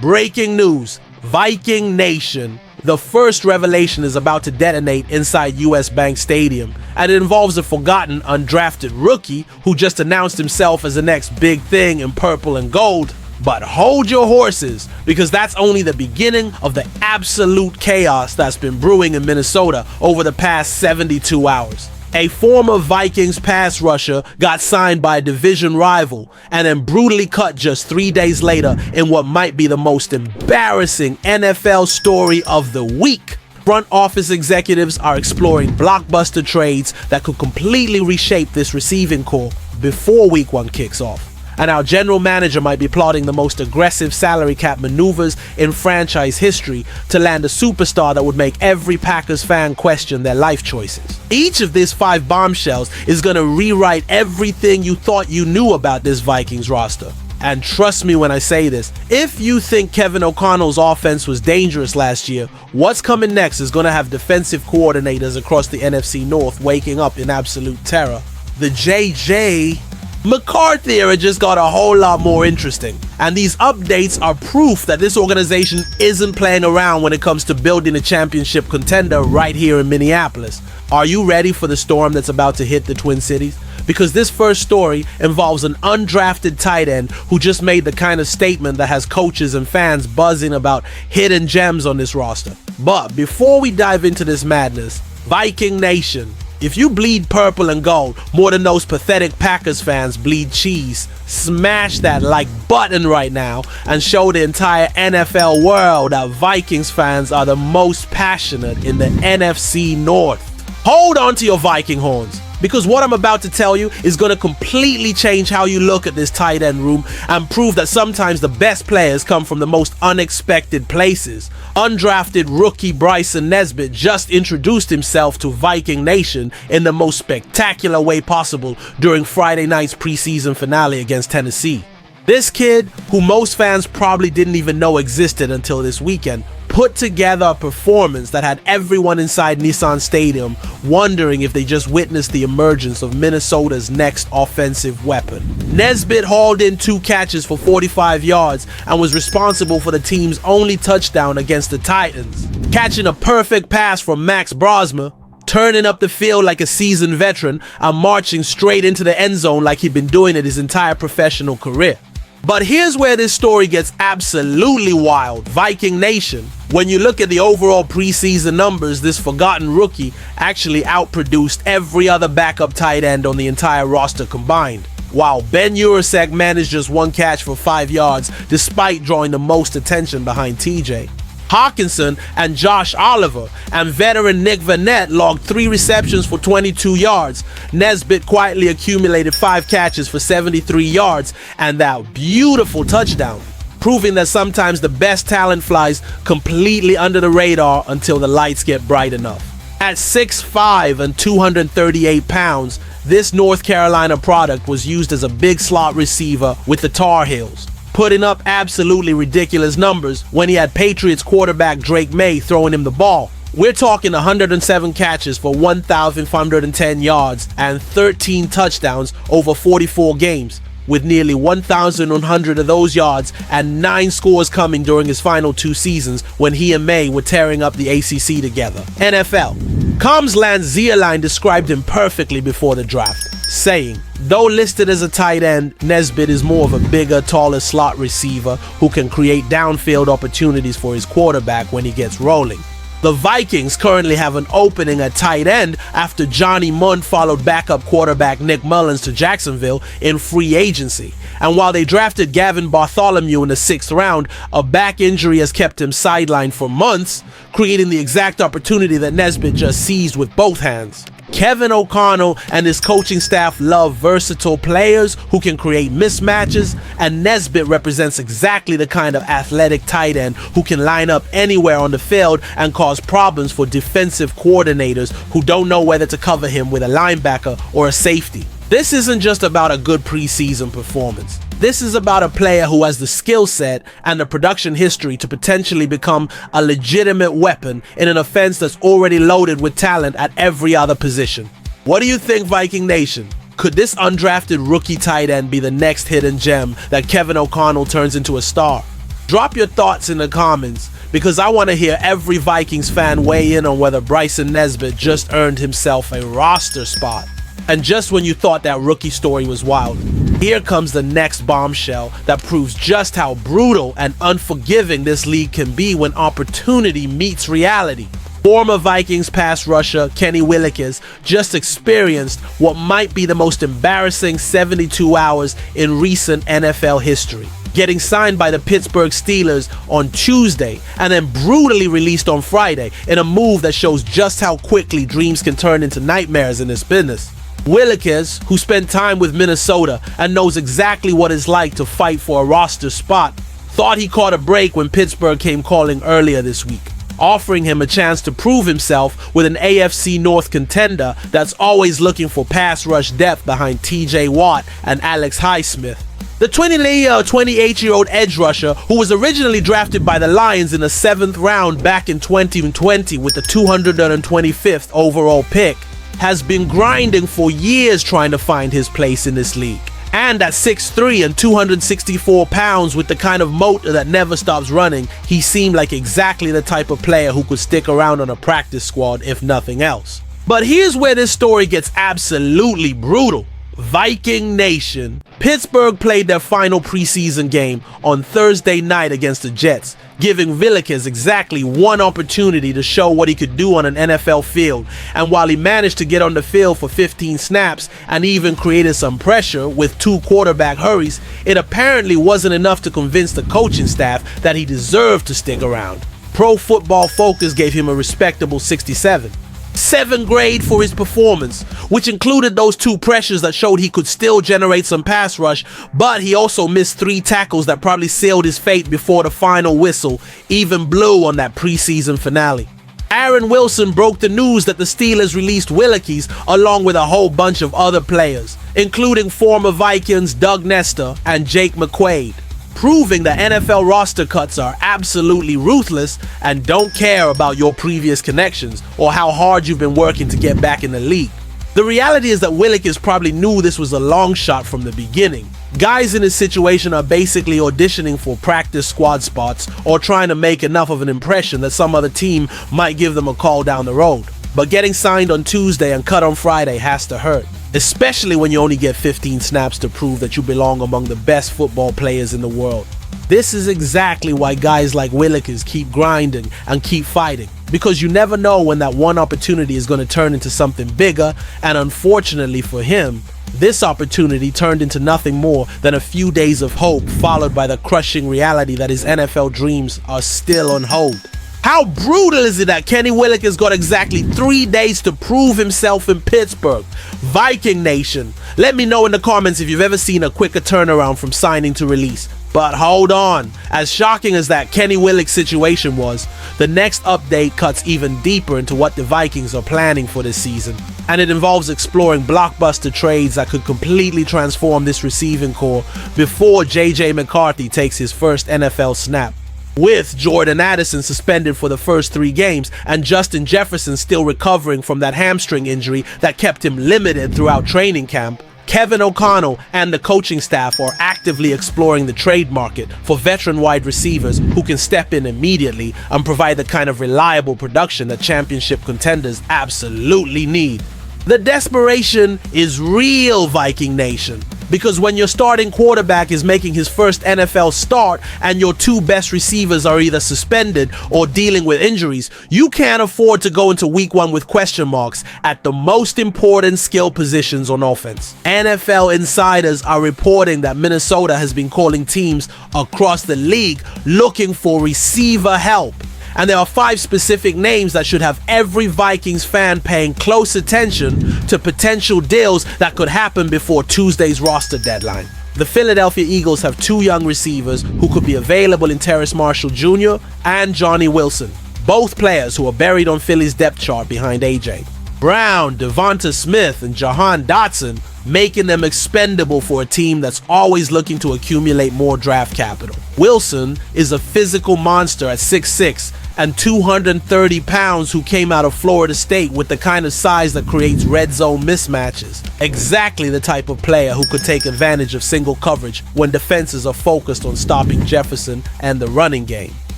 Breaking news, Viking Nation. The first revelation is about to detonate inside US Bank Stadium, and it involves a forgotten undrafted rookie who just announced himself as the next big thing in purple and gold. But hold your horses, because that's only the beginning of the absolute chaos that's been brewing in Minnesota over the past 72 hours. A former Vikings pass rusher got signed by a division rival and then brutally cut just 3 days later in what might be the most embarrassing NFL story of the week. Front office executives are exploring blockbuster trades that could completely reshape this receiving corps before week 1 kicks off. And our general manager might be plotting the most aggressive salary cap maneuvers in franchise history to land a superstar that would make every Packers fan question their life choices. Each of these 5 bombshells is going to rewrite everything you thought you knew about this Vikings roster. And trust me when I say this, if you think Kevin O'Connell's offense was dangerous last year, what's coming next is going to have defensive coordinators across the NFC North waking up in absolute terror. The JJ McCarthy era just got a whole lot more interesting, and these updates are proof that this organization isn't playing around when it comes to building a championship contender right here in Minneapolis. Are you ready for the storm that's about to hit the Twin Cities? Because this first story involves an undrafted tight end who just made the kind of statement that has coaches and fans buzzing about hidden gems on this roster. But before we dive into this madness, Viking Nation, if you bleed purple and gold more than those pathetic Packers fans bleed cheese, smash that like button right now and show the entire NFL world that Vikings fans are the most passionate in the NFC North. Hold on to your Viking horns, because what I'm about to tell you is going to completely change how you look at this tight end room and prove that sometimes the best players come from the most unexpected places. Undrafted rookie Bryson Nesbit just introduced himself to Viking Nation in the most spectacular way possible during Friday night's preseason finale against Tennessee. This kid, who most fans probably didn't even know existed until this weekend, put together a performance that had everyone inside Nissan Stadium wondering if they just witnessed the emergence of Minnesota's next offensive weapon. Nesbit hauled in 2 catches for 45 yards and was responsible for the team's only touchdown against the Titans, catching a perfect pass from Max Brosma, turning up the field like a seasoned veteran, and marching straight into the end zone like he'd been doing it his entire professional career. But here's where this story gets absolutely wild, Viking Nation. When you look at the overall preseason numbers, this forgotten rookie actually outproduced every other backup tight end on the entire roster combined, while Ben Urasek managed just 1 catch for 5 yards despite drawing the most attention behind TJ. Hawkinson and Josh Oliver and veteran Nick Vanette logged 3 receptions for 22 yards. Nesbit quietly accumulated 5 catches for 73 yards and that beautiful touchdown, proving that sometimes the best talent flies completely under the radar until the lights get bright enough. At 6'5" and 238 pounds, this North Carolina product was used as a big slot receiver with the Tar Heels, putting up absolutely ridiculous numbers when he had Patriots quarterback Drake May throwing him the ball. We're talking 107 catches for 1,510 yards and 13 touchdowns over 44 games, with nearly 1,100 of those yards and 9 scores coming during his final 2 seasons when he and May were tearing up the ACC together. NFL. Comsland Zierlein described him perfectly before the draft, saying, though listed as a tight end, Nesbit is more of a bigger, taller slot receiver who can create downfield opportunities for his quarterback when he gets rolling. The Vikings currently have an opening at tight end after Johnny Mundt followed backup quarterback Nick Mullins to Jacksonville in free agency. And while they drafted Gavin Bartholomew in the 6th round, a back injury has kept him sidelined for months, creating the exact opportunity that Nesbit just seized with both hands. Kevin O'Connell and his coaching staff love versatile players who can create mismatches, and Nesbit represents exactly the kind of athletic tight end who can line up anywhere on the field and cause problems for defensive coordinators who don't know whether to cover him with a linebacker or a safety. This isn't just about a good preseason performance. This is about a player who has the skill set and the production history to potentially become a legitimate weapon in an offense that's already loaded with talent at every other position. What do you think, Viking Nation? Could this undrafted rookie tight end be the next hidden gem that Kevin O'Connell turns into a star? Drop your thoughts in the comments, because I want to hear every Vikings fan weigh in on whether Bryson Nesbit just earned himself a roster spot. And just when you thought that rookie story was wild, here comes the next bombshell that proves just how brutal and unforgiving this league can be when opportunity meets reality. Former Vikings pass rusher Kenny Willick just experienced what might be the most embarrassing 72 hours in recent NFL history, getting signed by the Pittsburgh Steelers on Tuesday and then brutally released on Friday in a move that shows just how quickly dreams can turn into nightmares in this business. Willick, who spent time with Minnesota and knows exactly what it's like to fight for a roster spot, thought he caught a break when Pittsburgh came calling earlier this week, offering him a chance to prove himself with an AFC North contender that's always looking for pass rush depth behind TJ Watt and Alex Highsmith. The 28-year-old edge rusher, who was originally drafted by the Lions in the 7th round back in 2020 with the 225th overall pick, has been grinding for years trying to find his place in this league. And at 6'3" and 264 pounds with the kind of motor that never stops running, he seemed like exactly the type of player who could stick around on a practice squad if nothing else. But here's where this story gets absolutely brutal. Viking Nation. Pittsburgh played their final preseason game on Thursday night against the Jets, giving Willick exactly one opportunity to show what he could do on an NFL field. And while he managed to get on the field for 15 snaps and even created some pressure with 2 quarterback hurries, it apparently wasn't enough to convince the coaching staff that he deserved to stick around. Pro Football Focus gave him a respectable 67. 7th grade for his performance, which included those 2 pressures that showed he could still generate some pass rush, but he also missed 3 tackles that probably sealed his fate before the final whistle even blew on that preseason finale. Aaron Wilson broke the news that the Steelers released Willick along with a whole bunch of other players, including former Vikings Doug Nestor and Jake McQuaid, proving that NFL roster cuts are absolutely ruthless and don't care about your previous connections or how hard you've been working to get back in the league. The reality is that Willick probably knew this was a long shot from the beginning. Guys in this situation are basically auditioning for practice squad spots or trying to make enough of an impression that some other team might give them a call down the road. But getting signed on Tuesday and cut on Friday has to hurt, especially when you only get 15 snaps to prove that you belong among the best football players in the world. This is exactly why guys like Willick keep grinding and keep fighting, because you never know when that one opportunity is going to turn into something bigger, and unfortunately for him, this opportunity turned into nothing more than a few days of hope, followed by the crushing reality that his NFL dreams are still on hold. How brutal is it that Kenny Willick has got exactly 3 days to prove himself in Pittsburgh? Viking Nation, let me know in the comments if you've ever seen a quicker turnaround from signing to release. But hold on, as shocking as that Kenny Willick situation was, the next update cuts even deeper into what the Vikings are planning for this season. And it involves exploring blockbuster trades that could completely transform this receiving core before J.J. McCarthy takes his first NFL snap. With Jordan Addison suspended for the first 3 games and Justin Jefferson still recovering from that hamstring injury that kept him limited throughout training camp, Kevin O'Connell and the coaching staff are actively exploring the trade market for veteran wide receivers who can step in immediately and provide the kind of reliable production that championship contenders absolutely need. The desperation is real, Viking Nation, because when your starting quarterback is making his first NFL start and your 2 best receivers are either suspended or dealing with injuries, you can't afford to go into week 1 with question marks at the most important skill positions on offense. NFL insiders are reporting that Minnesota has been calling teams across the league looking for receiver help. And there are 5 specific names that should have every Vikings fan paying close attention to potential deals that could happen before Tuesday's roster deadline. The Philadelphia Eagles have 2 young receivers who could be available in Terrace Marshall Jr. and Johnny Wilson, both players who are buried on Philly's depth chart behind AJ Brown, Devonta Smith, and Jahan Dotson making them expendable for a team that's always looking to accumulate more draft capital. Wilson is a physical monster at 6'6" and 230 pounds who came out of Florida State with the kind of size that creates red zone mismatches. Exactly the type of player who could take advantage of single coverage when defenses are focused on stopping Jefferson and the running game.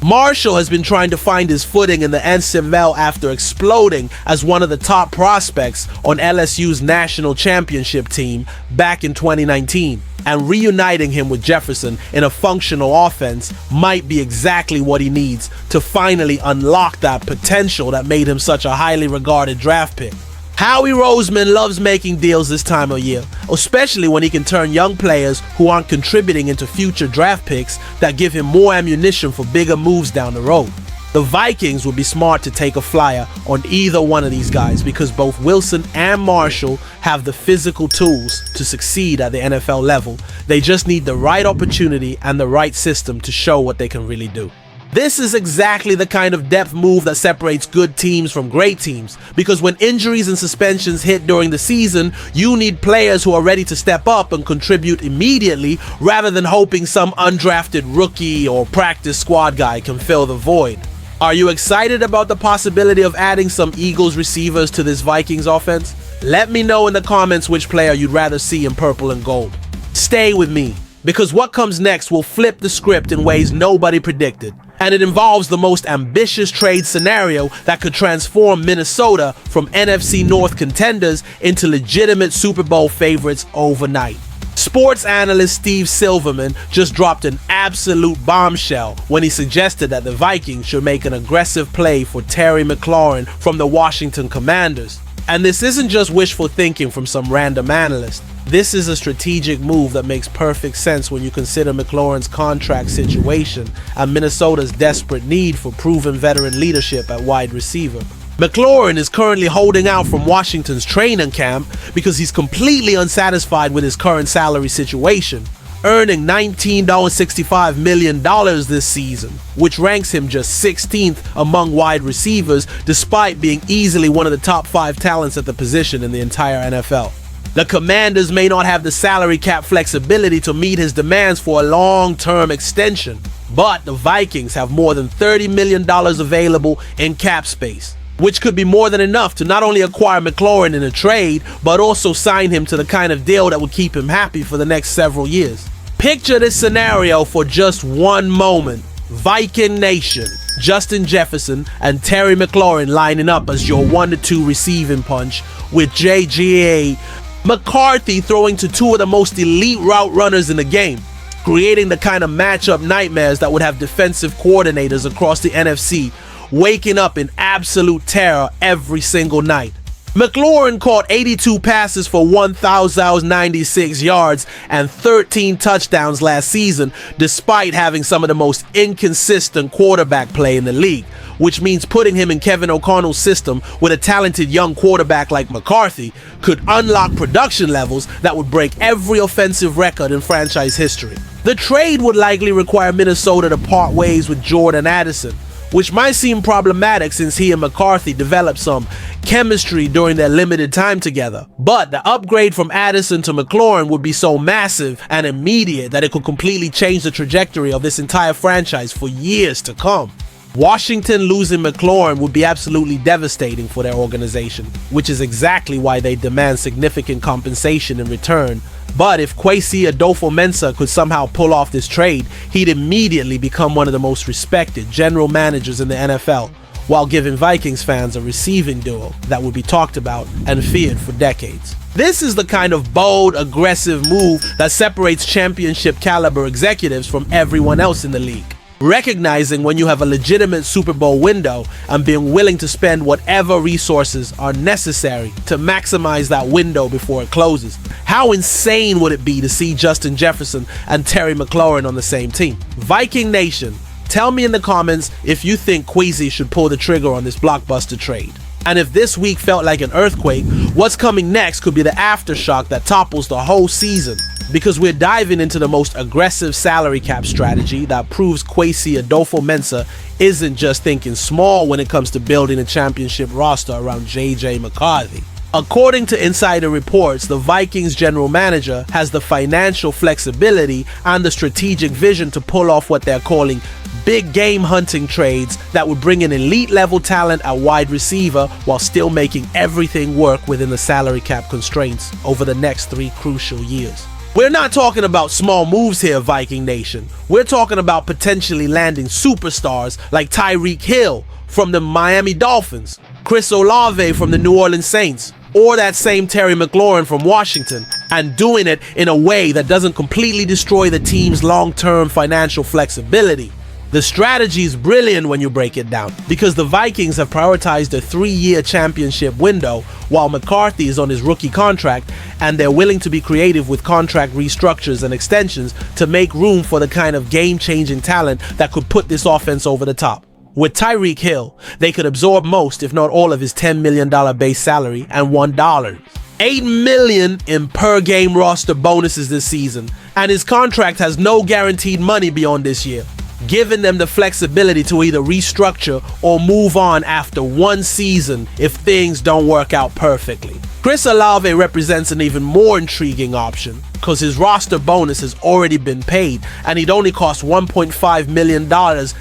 Marshall has been trying to find his footing in the NCAA after exploding as one of the top prospects on LSU's national championship team back in 2019. And reuniting him with Jefferson in a functional offense might be exactly what he needs to finally unlock that potential that made him such a highly regarded draft pick. Howie Roseman loves making deals this time of year, especially when he can turn young players who aren't contributing into future draft picks that give him more ammunition for bigger moves down the road. The Vikings would be smart to take a flyer on either one of these guys because both Wilson and Marshall have the physical tools to succeed at the NFL level. They just need the right opportunity and the right system to show what they can really do. This is exactly the kind of depth move that separates good teams from great teams, because when injuries and suspensions hit during the season, you need players who are ready to step up and contribute immediately rather than hoping some undrafted rookie or practice squad guy can fill the void. Are you excited about the possibility of adding some Eagles receivers to this Vikings offense? Let me know in the comments which player you'd rather see in purple and gold. Stay with me, because what comes next will flip the script in ways nobody predicted. And it involves the most ambitious trade scenario that could transform Minnesota from NFC North contenders into legitimate Super Bowl favorites overnight. Sports analyst Steve Silverman just dropped an absolute bombshell when he suggested that the Vikings should make an aggressive play for Terry McLaurin from the Washington Commanders. And this isn't just wishful thinking from some random analyst. This is a strategic move that makes perfect sense when you consider McLaurin's contract situation and Minnesota's desperate need for proven veteran leadership at wide receiver. McLaurin is currently holding out from Washington's training camp because he's completely unsatisfied with his current salary situation, earning $19.65 million this season, which ranks him just 16th among wide receivers despite being easily one of the top 5 talents at the position in the entire NFL. The Commanders may not have the salary cap flexibility to meet his demands for a long-term extension, but the Vikings have more than $30 million available in cap space, which could be more than enough to not only acquire McLaurin in a trade, but also sign him to the kind of deal that would keep him happy for the next several years. Picture this scenario for just one moment. Viking Nation, Justin Jefferson and Terry McLaurin lining up as your 1-2 receiving punch, with J.G.A. McCarthy throwing to two of the most elite route runners in the game, creating the kind of matchup nightmares that would have defensive coordinators across the NFC waking up in absolute terror every single night. McLaurin caught 82 passes for 1,096 yards and 13 touchdowns last season, despite having some of the most inconsistent quarterback play in the league, which means putting him in Kevin O'Connell's system with a talented young quarterback like McCarthy could unlock production levels that would break every offensive record in franchise history. The trade would likely require Minnesota to part ways with Jordan Addison, which might seem problematic since he and McCarthy developed some chemistry during their limited time together. But the upgrade from Addison to McLaurin would be so massive and immediate that it could completely change the trajectory of this entire franchise for years to come. Washington losing McLaurin would be absolutely devastating for their organization, which is exactly why they demand significant compensation in return. But if Kwesi Adofo-Mensah could somehow pull off this trade, he'd immediately become one of the most respected general managers in the NFL, while giving Vikings fans a receiving duo that would be talked about and feared for decades. This is the kind of bold, aggressive move that separates championship caliber executives from everyone else in the league. Recognizing when you have a legitimate Super Bowl window and being willing to spend whatever resources are necessary to maximize that window before it closes. How insane would it be to see Justin Jefferson and Terry McLaurin on the same team? Viking Nation, tell me in the comments if you think Kwesi should pull the trigger on this blockbuster trade. And if this week felt like an earthquake, what's coming next could be the aftershock that topples the whole season. Because we're diving into the most aggressive salary cap strategy that proves Kwesi Adofo-Mensah isn't just thinking small when it comes to building a championship roster around J.J. McCarthy. According to insider reports, the Vikings general manager has the financial flexibility and the strategic vision to pull off what they're calling big game hunting trades that would bring in elite level talent at wide receiver while still making everything work within the salary cap constraints over the next 3 crucial years. We're not talking about small moves here, Viking Nation. We're talking about potentially landing superstars like Tyreek Hill from the Miami Dolphins, Chris Olave from the New Orleans Saints, or that same Terry McLaurin from Washington, and doing it in a way that doesn't completely destroy the team's long-term financial flexibility. The strategy is brilliant when you break it down, because the Vikings have prioritized a 3-year championship window while McCarthy is on his rookie contract, and they're willing to be creative with contract restructures and extensions to make room for the kind of game-changing talent that could put this offense over the top. With Tyreek Hill, they could absorb most, if not all, of his $10 million base salary and $1. $8 million in per-game roster bonuses this season, and his contract has no guaranteed money beyond this year, giving them the flexibility to either restructure or move on after 1 season if things don't work out perfectly. Chris Olave represents an even more intriguing option because his roster bonus has already been paid and he'd only cost $1.5 million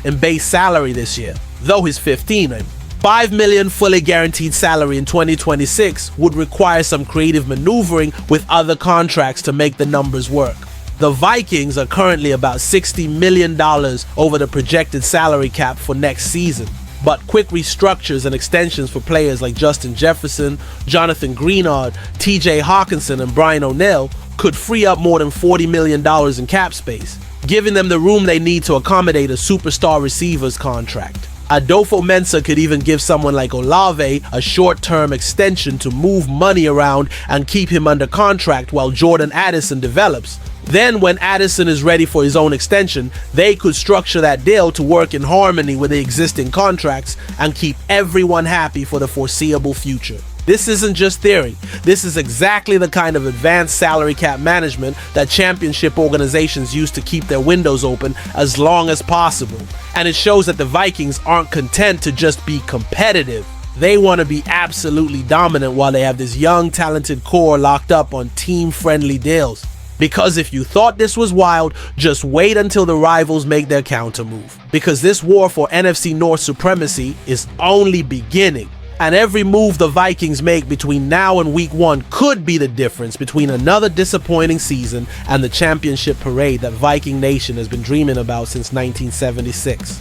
in base salary this year, though he's 15. $5 million fully guaranteed salary in 2026 would require some creative maneuvering with other contracts to make the numbers work. The Vikings are currently about $60 million over the projected salary cap for next season, but quick restructures and extensions for players like Justin Jefferson, Jonathan Greenard, TJ Hawkinson, and Brian O'Neill could free up more than $40 million in cap space, giving them the room they need to accommodate a superstar receiver's contract. Adolfo Mensa could even give someone like Olave a short-term extension to move money around and keep him under contract while Jordan Addison develops. Then when Addison is ready for his own extension, they could structure that deal to work in harmony with the existing contracts and keep everyone happy for the foreseeable future. This isn't just theory. This is exactly the kind of advanced salary cap management that championship organizations use to keep their windows open as long as possible. And it shows that the Vikings aren't content to just be competitive. They want to be absolutely dominant while they have this young, talented core locked up on team-friendly deals. Because if you thought this was wild, just wait until the rivals make their counter move. Because this war for NFC North supremacy is only beginning. And every move the Vikings make between now and week 1 could be the difference between another disappointing season and the championship parade that Viking Nation has been dreaming about since 1976.